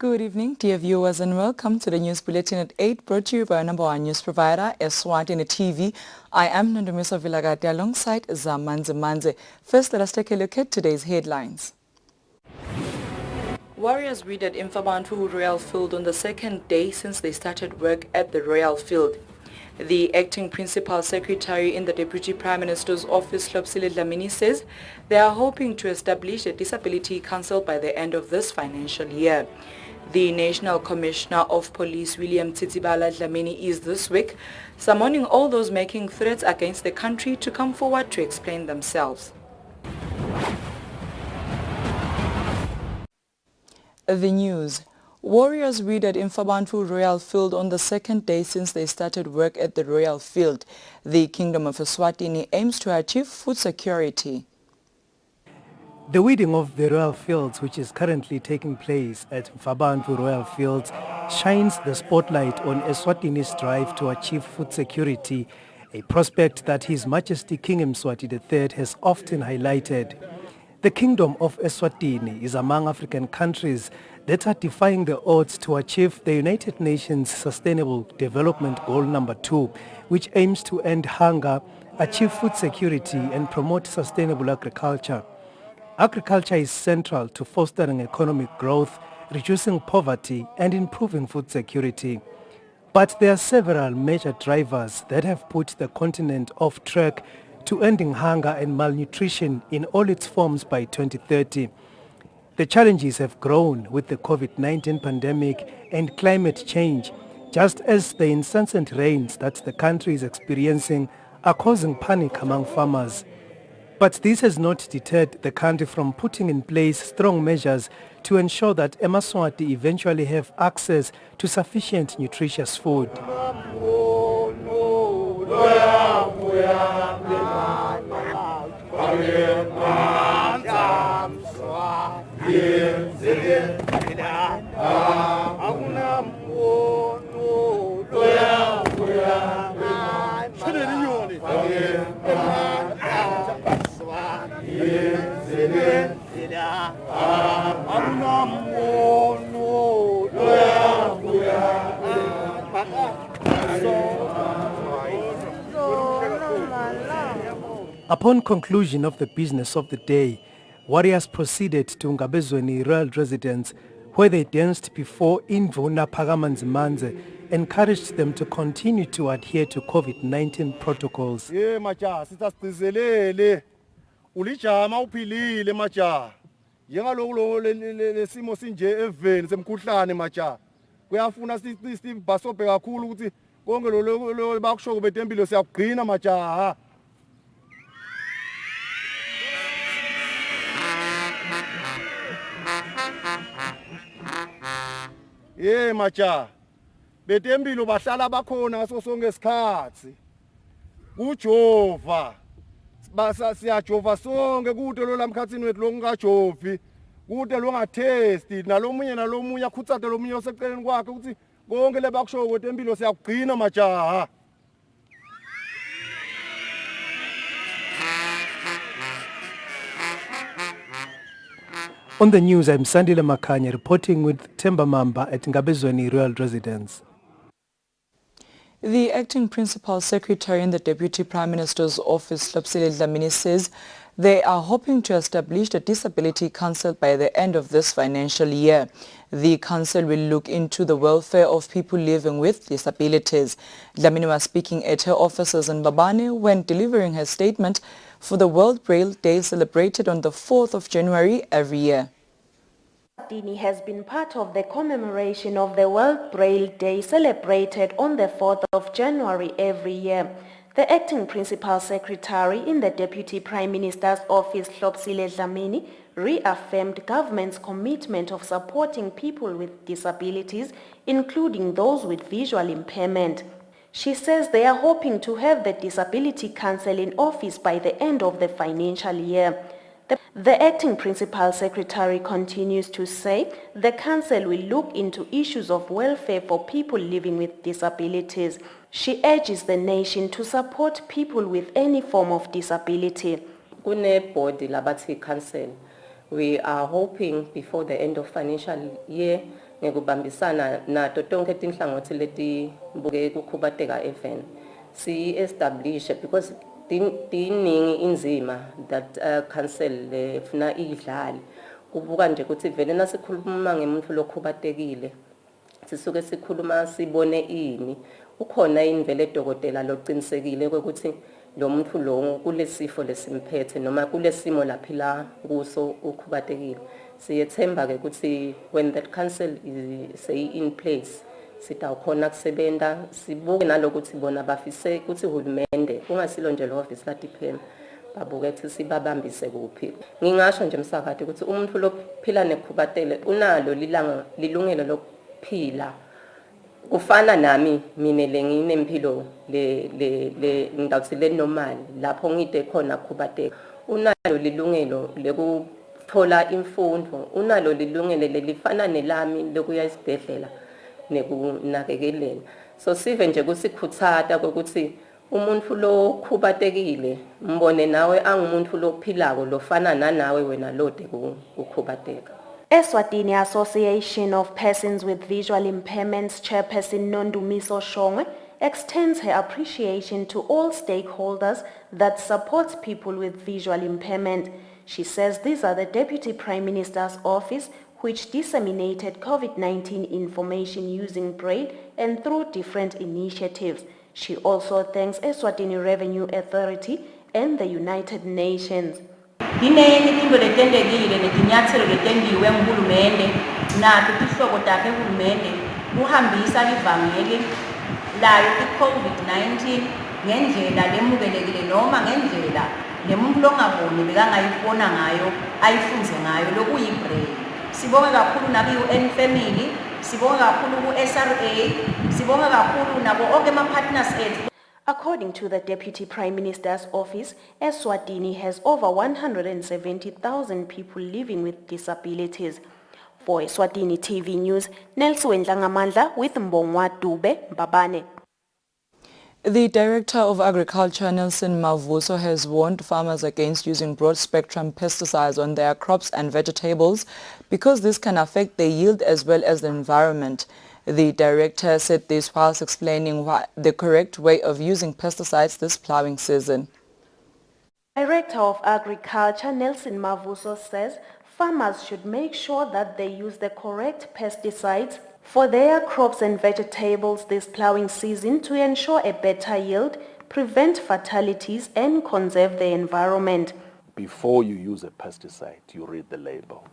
Good evening, dear viewers, and welcome to the News Bulletin at 8, brought to you by our number one news provider, Eswatini TV. I am Nondomiso Vilagati alongside Zamanze Manze. First, let us take a look at today's headlines. Warriors read at Mfabantu Royal Field on the second day since they started work at the Royal Field. The acting principal secretary in the Deputy Prime Minister's office, Hlopsile Dlamini, says they are hoping to establish a disability council by the end of this financial year. The National Commissioner of Police, William Tsitsibala Dlamini, is this week summoning all those making threats against the country to come forward to explain themselves. The news. Warriors read at Mfabantu Royal Field on the second day since they started work at the Royal Field. The Kingdom of Eswatini aims to achieve food security. The weeding of the Royal Fields, which is currently taking place at Mfabantu Royal Fields, shines the spotlight on Eswatini's drive to achieve food security, a prospect that His Majesty King Mswati III has often highlighted. The Kingdom of Eswatini is among African countries that are defying the odds to achieve the United Nations Sustainable Development Goal number 2, which aims to end hunger, achieve food security and promote sustainable agriculture. Agriculture is central to fostering economic growth, reducing poverty and improving food security. But there are several major drivers that have put the continent off track to ending hunger and malnutrition in all its forms by 2030. The challenges have grown with the COVID-19 pandemic and climate change, just as the incessant rains that the country is experiencing are causing panic among farmers. But this has not deterred the country from putting in place strong measures to ensure that Emaswati eventually have access to sufficient nutritious food. Upon conclusion of the business of the day, warriors proceeded to Ngabezweni royal residence, where they danced before Indvuna Phakamanzimanze, encouraged them to continue to adhere to COVID-19 protocols. Ulijama uphilile maja njengaloku lesimo sinje eveni semkhuhlane maja kuyafuna sibhasobhe kakhulu ukuthi konke lo bakusho betempilo siyakugcina majaha. Maja betempilo bahlala bakhona ngaso sonke isikhathi kujova basa siyajova sonke kude lo lamkhathini wethu longajovi kude longathesti nalomunye akhutsate lomunye oseceleni kwakhe ukuthi konke lebakusho kwetempilo siyakugcina majaha. On the news, I'm Sandile Makanya reporting with Themba Mamba at Ngabezweni Royal Residence. The acting principal secretary in the Deputy Prime Minister's office, Hlopsile Dlamini, says they are hoping to establish a disability council by the end of this financial year. The council will look into the welfare of people living with disabilities. Dlamini was speaking at her offices in Babane when delivering her statement for the World Braille Day celebrated on the 4th of January every year. Eswatini has been part of the commemoration of the World Braille Day celebrated on the 4th of January every year. The acting principal secretary in the Deputy Prime Minister's office, Hlopsile Dlamini, reaffirmed government's commitment of supporting people with disabilities, including those with visual impairment. She says they are hoping to have the Disability Council in office by the end of the financial year. The acting principal secretary continues to say the council will look into issues of welfare for people living with disabilities. She urges the nation to support people with any form of disability. Kune body labathi council. We are hoping before the end of financial year ngekubambisana nato tonke tinhlangothi letibuke kukhubateka eveni si-establish because tiningi inzima that council lefuna idlale kubuka nje ukuthi vele nasikhuluma ngemuntu lokhubatekile sisuke sikhuluma sibone ini ukhona yini vele dokotela loqinisekile ukuthi lo muntu lo kulesifo lesimphethe noma kulesimo laphila kuso ukhubatekile siyethemba ke ukuthi when that council is say in place sitawukhona kusebenta sibuke nalokuthi bona bafise ukuthi uhulumende kungasilo nje lo office latiphema babuke ukuthi sibabambise kuphi ngingasho nje msakade ukuthi umuntu lophila nekhubatele unalo lilungelo lokuphila kufana nami mina lenginempilo le ngawuthi le normal lapho ngide khona khubateka unalo lilungelo lekuthola imfundo unalo lilungelo lelifana nelami lokuya esibhedlela nekunakekelena so sive nje kusikhuthata ukuthi umuntu lo khubatekile mbone nawe angumuntu lophilako lofana nanawe wena lode ukhubateka. Eswatini Association of Persons with Visual Impairments Chairperson Nondumiso Shongwe extends her appreciation to all stakeholders that support people with visual impairment. She says these are the Deputy Prime Minister's office which disseminated COVID-19 information using Braille and through different initiatives. She also thanks Eswatini Revenue Authority and the United Nations. Dinengi into letendekile netinyathelo letendiwe nguhulumende nathi tihlobo takhe uhulumende kuhambisa livangeli layo i-COVID-19 ngendlela lemukelekile noma ngendlela lemuntu longaboni bekangayibona ngayo ayifunze ngayo lokuyibraille. Sibonga kakhulu naku-UN Family, sibonga kakhulu ku-SRA, sibonga kakhulu nabo onke ama-partners ethu. According to the Deputy Prime Minister's office, Eswatini has over 170,000 people living with disabilities. For Eswatini TV News, Nelson Ngamandla with Mbongwa Dube Mbabane. The Director of Agriculture, Nelson Mavuso, has warned farmers against using broad-spectrum pesticides on their crops and vegetables because this can affect their yield as well as the environment. The director said this whilst explaining the correct way of using pesticides this plowing season. Director of Agriculture Nelson Mavuso says farmers should make sure that they use the correct pesticides for their crops and vegetables this plowing season to ensure a better yield, prevent fatalities and conserve the environment. Before you use a pesticide, you read the label.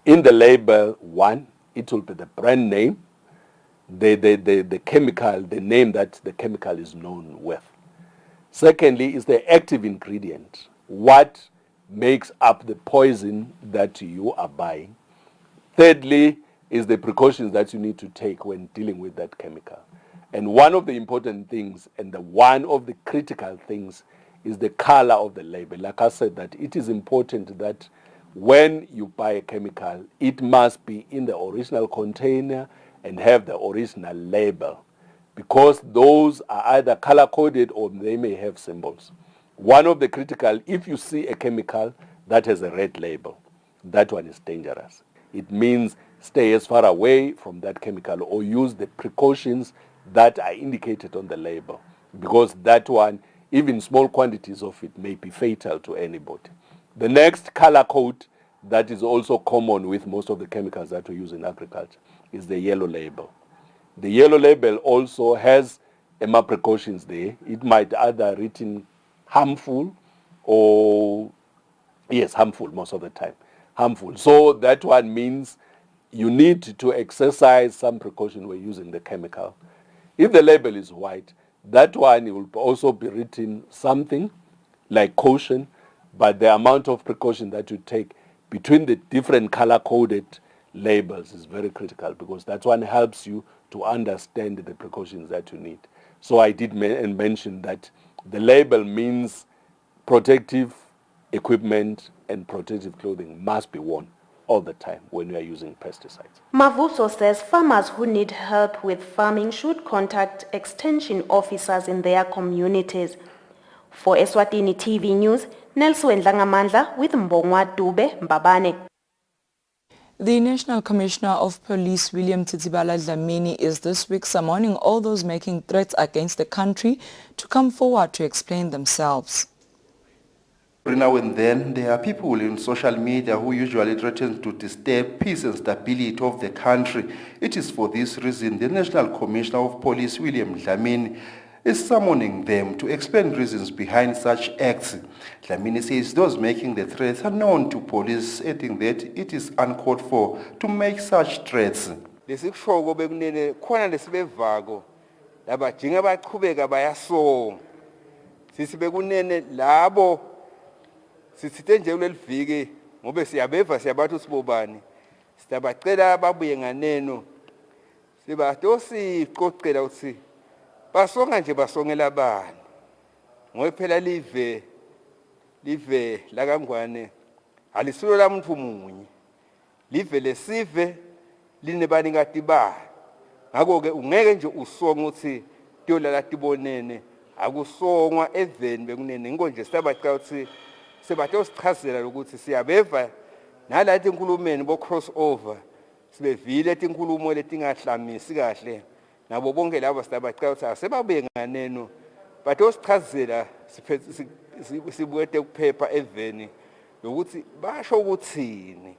In the label, one, it will be the brand name, the chemical, the name that the chemical is known with. Secondly, is the active ingredient. What makes up the poison that you are buying? Thirdly, is the precautions that you need to take when dealing with that chemical. And one of the important things and one of the critical things is the color of the label. Like I said, that it is important that when you buy a chemical, it must be in the original container and have the original label, because those are either color-coded or they may have symbols. One of the critical, if you see a chemical that has a red label, that one is dangerous. It means stay as far away from that chemical or use the precautions that are indicated on the label, because that one, even small quantities of it, may be fatal to anybody. The next color code that is also common with most of the chemicals that we use in agriculture is the yellow label. The yellow label also has precautions there. It might either written harmful or, yes, harmful most of the time. Harmful. So that one means you need to exercise some precaution when using the chemical. If the label is white, that one will also be written something like caution, but the amount of precaution that you take between the different color-coded labels is very critical, because that one helps you to understand the precautions that you need. So I did mention that the label means protective equipment and protective clothing must be worn all the time when you are using pesticides. Mavuso says farmers who need help with farming should contact extension officers in their communities. For Eswatini TV News, Nelson Ngamandla with Mbongwa Dube Mbabane. The National Commissioner of Police, William Tsitsibala Dlamini, is this week summoning all those making threats against the country to come forward to explain themselves. Every now and then, there are people in social media who usually threaten to disturb peace and stability of the country. It is for this reason the National Commissioner of Police, William Dlamini, is summoning them to explain reasons behind such acts. Dlamini says those making the threats are known to police, adding that it is uncalled for to make such threats. Lesikusho bekunene khona lesibevako labajinga baqhubeka bayasonga. Sisibekunene labo sisithe nje kuleliviki ngobe siyabeva siyabathu sibobani. Siyabacela babuye nganeno. Sibatho siqoqela uthi basonga nje basongela bani. Ngoba phela live lakangwane alisulo la muntu munye. Live lesive linebani ngatibani. Ngakho ke ungeke nje usonga uthi tiyolala tibonene akusongwa eveni bekunene ngonje siyabacela uthi sebatho sichazela ukuthi siyabeva nalathi inkulumeni bo crossover sibevile etinkulumo letingahlamisi kahle nabo bonke labo siyabacela ukuthi asebabuye nganeno batho sichazela sibuye ukuphepha eveni lokuthi basho ukuthini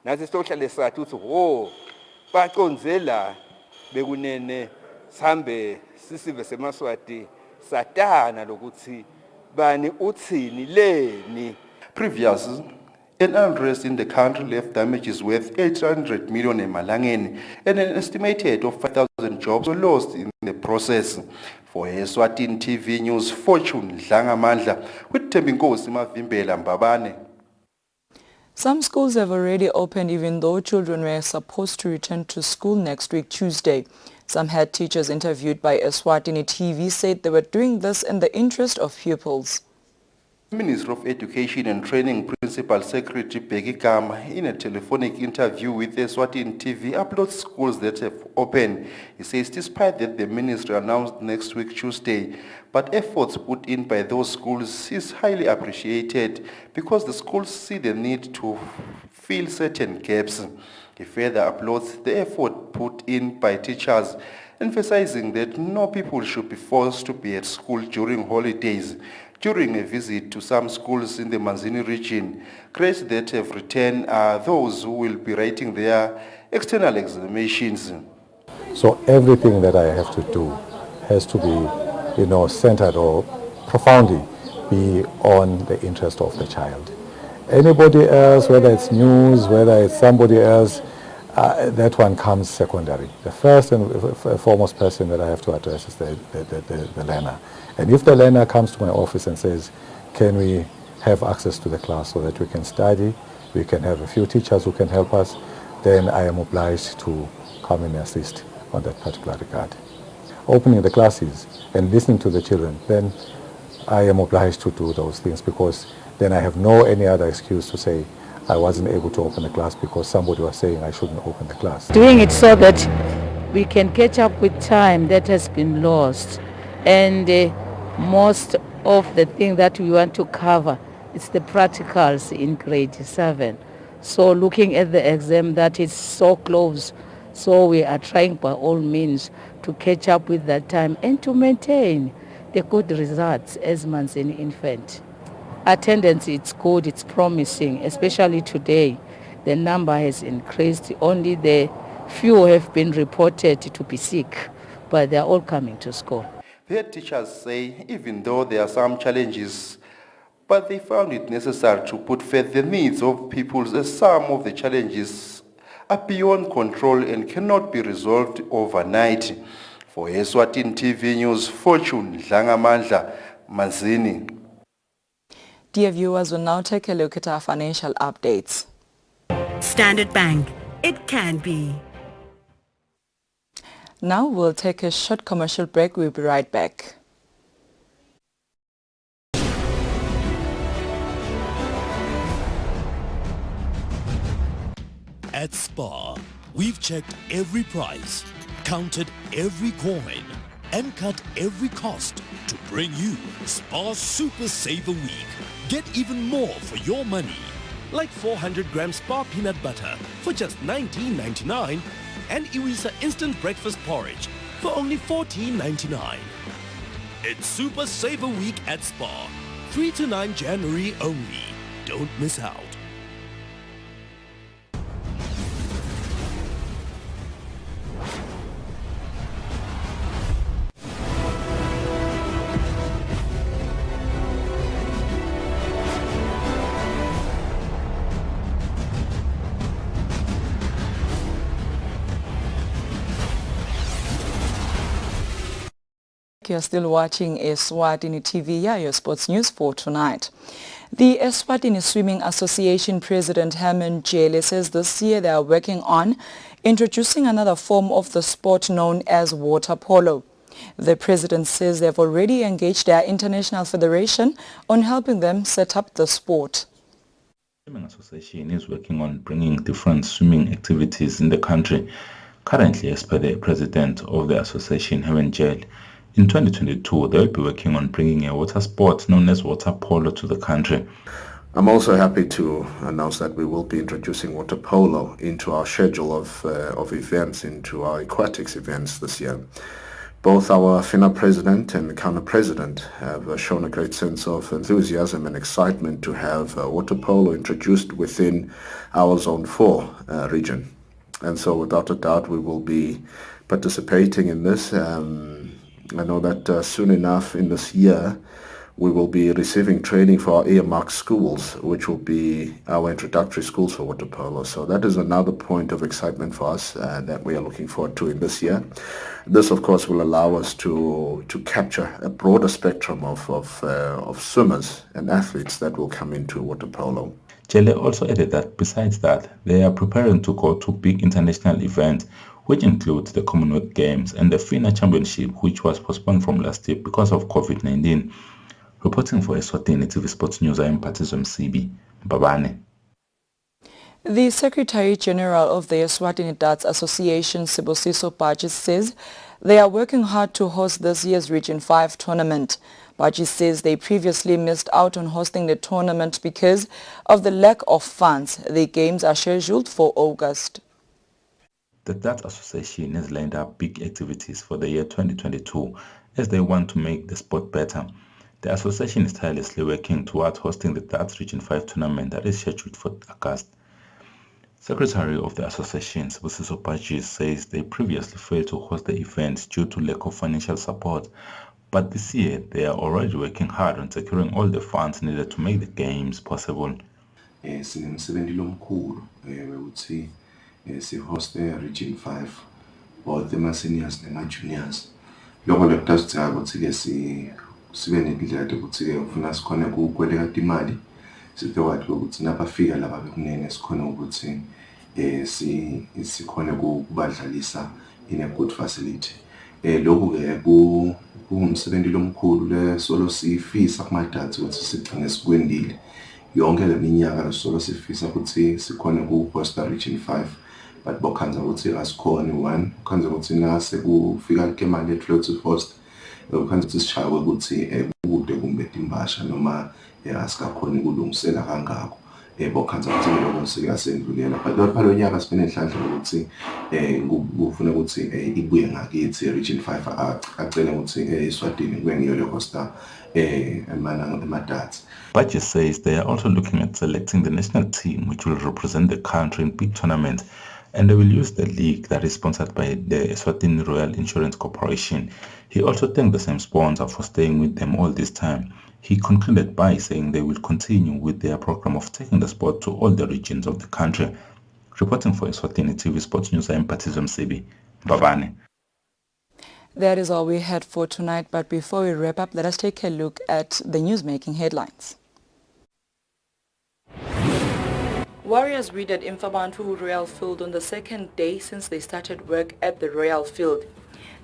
nathi sohlale sathi uthi ho baconze la bekunene sambe sisive semaswati satana lokuthi bani uthini leni. Previously, an unrest in the country left damages worth 800 million emalangeni and an estimated of 5,000 jobs were lost in the process. For Eswatini TV News, Fortune Dlangamandla with Tembinkosi Mavimbela Mbabane. Some schools have already opened even though children were supposed to return to school next week Tuesday. Some head teachers interviewed by Eswatini TV said they were doing this in the interest of pupils. Minister of Education and Training Principal Secretary Peggy Gama, in a telephonic interview with Eswatini TV, uploads schools that have opened. He says despite that the ministry announced next week Tuesday, but efforts put in by those schools is highly appreciated because the schools see the need to fill certain gaps. He further applauds the effort put in by teachers, emphasizing that no people should be forced to be at school during holidays. During a visit to some schools in the Manzini region, grades that have returned are those who will be writing their external examinations. So everything that I have to do has to be, centered or profoundly be on the interest of the child. Anybody else, whether it's news, whether it's somebody else, that one comes secondary. The first and foremost person that I have to address is the learner. And if the learner comes to my office and says, can we have access to the class so that we can study, we can have a few teachers who can help us, then I am obliged to come and assist on that particular regard. Opening the classes and listening to the children, then I am obliged to do those things because then I have no any other excuse to say I wasn't able to open the class because somebody was saying I shouldn't open the class. Doing it so that we can catch up with time that has been lost, and most of the thing that we want to cover is the practicals in grade 7. So looking at the exam that is so close, so we are trying by all means to catch up with that time and to maintain the good results as Manzini infant. Attendance, it's good, it's promising, especially today. The number has increased. Only the few have been reported to be sick, but they're all coming to school. The teachers say even though there are some challenges, but they found it necessary to put forth the needs of people as some of the challenges are beyond control and cannot be resolved overnight. For Eswatini TV News, Fortune Dlangamandla, Manzini. Dear viewers, we'll now take a look at our financial updates. Standard Bank. It can be. Now we'll take a short commercial break. We'll be right back. At Spar, we've checked every price, counted every coin, and cut every cost to bring you Spar Super Saver Week. Get even more for your money. like 400 grams Spar peanut butter for just $19.99 and Iwisa instant breakfast porridge for only $14.99. It's Super Saver Week at Spar, 3 to 9 January only. Don't miss out. You're still watching Eswatini TV, your sports news for tonight. The Eswatini Swimming Association President Herman Jele says this year they are working on introducing another form of the sport known as water polo. The president says they have already engaged their international federation on helping them set up the sport. The Swimming Association is working on bringing different swimming activities in the country. Currently, as per the president of the association, Herman Jele, in 2022, they'll be working on bringing a water sport known as water polo to the country. I'm also happy to announce that we will be introducing water polo into our schedule of events, into our aquatics events this year. Both our FINA president and counter president have shown a great sense of enthusiasm and excitement to have water polo introduced within our Zone 4 region. And so without a doubt we will be participating in this. I know that soon enough in this year we will be receiving training for our earmarked schools, which will be our introductory schools for water polo. So that is another point of excitement for us that we are looking forward to in this year. This, of course, will allow us to capture a broader spectrum of swimmers and athletes that will come into water polo. Jele also added that besides that, they are preparing to go to big international events, which include the Commonwealth Games and the FINA Championship, which was postponed from last year because of COVID-19. Reporting for Eswatini TV Sports News, I am Patizo Msibi. Babane. The Secretary General of the Eswatini Darts Association, Sibusiso Baji, says they are working hard to host this year's Region 5 tournament. Baji says they previously missed out on hosting the tournament because of the lack of funds. The games are scheduled for August. The Darts Association has lined up big activities for the year 2022 as they want to make the sport better. The association is tirelessly working towards hosting the Darts Region 5 tournament that is scheduled for August. Secretary of the association, Sibusiso Baji, says they previously failed to host the event due to lack of financial support, but this year they are already working hard on securing all the funds needed to make the games possible. Sihost Region 5, both the seniors and juniors. Lokho lekudasitha ukuthi-ke sibe nendlela yokuthi-ke ufuna sikhona ukukweleka imali sibekwathi ukuthi nabafika laba bekunene sikhona ukuthi sikhona ukubadlalisa in a good facility. Lokhu-ke kuwumsebenzi lomkhulu le solo sifisa kumadatsi ukuthi sigcine sikwendile yonke le minyaka lesolo sifisa ukuthi sikhona ukuhosta Region 5. But bokhanza ukuthi asikhona one khanza ukuthi nase kufika ikemali ethlothe to host ukhanza ukuthi sishawe ukuthi kude kumbe timbasha noma asikakhona ukulungisela kangako bokhanza ukuthi lokho siyasendlulela but lapha lo nyaka sibene inhlanhla ukuthi kufuna ukuthi ibuye ngakithi Region 5 acela ukuthi eSwatini kube ngiyo le hosta emadarts. Baji says they are also looking at selecting the national team which will represent the country in big tournaments, and they will use the league that is sponsored by the Eswatini Royal Insurance Corporation. He also thanked the same sponsor for staying with them all this time. He concluded by saying they will continue with their program of taking the sport to all the regions of the country. Reporting for Eswatini TV Sports News, I am Patizo Msibi. Babane. That is all we had for tonight, but before we wrap up, let us take a look at the news-making headlines. Warriors read at Mfabantu Royal Field on the second day since they started work at the Royal Field.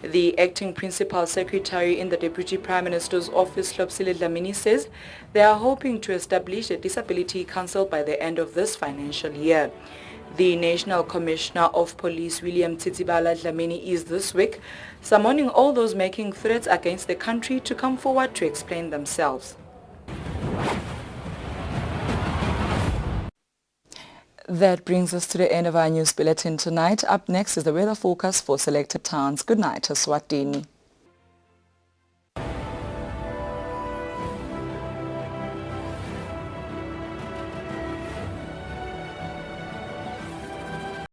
The acting principal secretary in the Deputy Prime Minister's office, Hlopsile Dlamini, says they are hoping to establish a disability council by the end of this financial year. The National Commissioner of Police, William Tsitsibala Dlamini, is this week summoning all those making threats against the country to come forward to explain themselves. That brings us to the end of our news bulletin tonight. Up next is the weather forecast for selected towns. Good night, Eswatini.